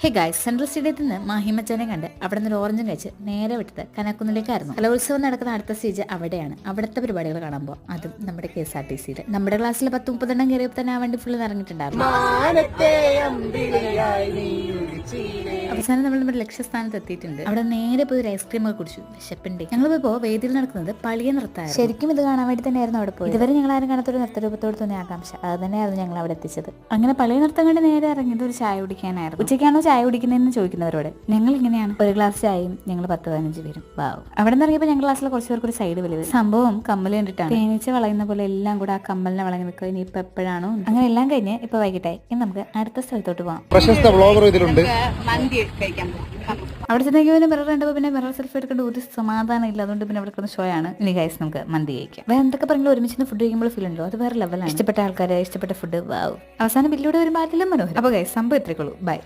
Hey guys, central സ്റ്റേഡിയത്തിൽ നിന്ന് മാഹിമച്ചനെ കണ്ട് അവിടെ നിന്ന് ഒരു ഓറഞ്ചും കഴിച്ച് നേരെ വിട്ടത് കനക്കുന്നിലേക്കായിരുന്നു. കലോത്സവം നടക്കുന്ന അടുത്ത സ്റ്റേജ് അവിടെയാണ്. അവിടുത്തെ പരിപാടികൾ കാണുമ്പോൾ അതും നമ്മുടെ KSRTC-യിൽ നമ്മുടെ ക്ലാസ്സിൽ 10-30 കയറിയപ്പോൾ തന്നെ ആ വണ്ടി ഫുള്ള് നിറഞ്ഞിട്ടുണ്ടായിരുന്നു. അവസാനം നമ്മൾ നമ്മുടെ ലക്ഷ്യസ്ഥാനത്ത് എത്തിയിട്ടുണ്ട്. അവിടെ നേരെ പോയി ഒരു ഐസ്ക്രീം ഒക്കെ കുടിച്ചു. വിശപ്പുണ്ട്. ഞങ്ങൾ പോയപ്പോൾ വേദിയിൽ നടക്കുന്നത് പളിയ നൃത്തമായിരുന്നു. ശരിക്കും ഇത് കാണാൻ വേണ്ടി തന്നെയായിരുന്നു അവിടെ പോയി. ഇതുവരെ ഞങ്ങൾ ആരും കാണാത്തൊരു നൃത്തരൂപത്തോട് തോന്നിയ ആകാംക്ഷ അത് തന്നെയായിരുന്നു ഞങ്ങൾ അവിടെ എത്തിച്ചത്. അങ്ങനെ പളിയ നൃത്തം കണ്ട് നേരെ ഇറങ്ങിയത് ഒരു ചായ കുടിക്കാനായിരുന്നു. ഉച്ചയ്ക്കാണോ ചായ കുടിക്കുന്നതെന്ന് ചോദിക്കുന്നവരോട് ഞങ്ങൾ ഇങ്ങനെയാണ്, ഒരു ഗ്ലാസ് ചായയും ഞങ്ങൾ 10-15 പേരും. വാവ്. അവിടെ നിന്ന് ഇറങ്ങിയപ്പോൾ ഞങ്ങൾ ക്ലാസ്സിലെ കുറച്ച് പേർക്ക് ഒരു സൈഡ് വലിയത് സംഭവം കമ്മൽ കണ്ടിട്ടാണ്. തേനീച്ച വളയുന്ന പോലെ എല്ലാം കൂടെ ആ കമ്മലിനെ വളഞ്ഞു നിൽക്കുക. ഇനിയിപ്പോ എപ്പോഴാണോ അങ്ങനെ എല്ലാം കഴിഞ്ഞ് ഇപ്പൊ വൈകിട്ടായി. ഇനി നമുക്ക് അടുത്ത സ്ഥലത്തോട്ട് പോകാം. അവിടെ ചെന്നേക്ക് മിറർ കണ്ടപ്പോൾ പിന്നെ മിറർ സെൽഫി എടുക്കേണ്ട ഒരു സമാധാനം ഇല്ല. അതുകൊണ്ട് പിന്നെ അവിടെ ഷോ ആണ്. ഇനി ഗൈസ് നമുക്ക് മന്തി കഴിക്കാം. വേറെ എന്തൊക്കെ പറഞ്ഞാൽ ഒരുമിച്ച് ഫുഡ് കഴിക്കുമ്പോൾ ഫീൽ ഉണ്ടോ, അത് വേറെ ലെവലാണ്. ഇഷ്ടപ്പെട്ട ആൾക്കാരെ ഇഷ്ടപ്പെട്ട ഫുഡ്. വാവ്. അവസാനം ബില്ലിലൂടെ വരുമ്പോൾ അതിലും മനോഹരം. അപ്പോൾ ഗൈസ് സംഭവം ഇത്രയ്ക്കുള്ളൂ. ബൈ.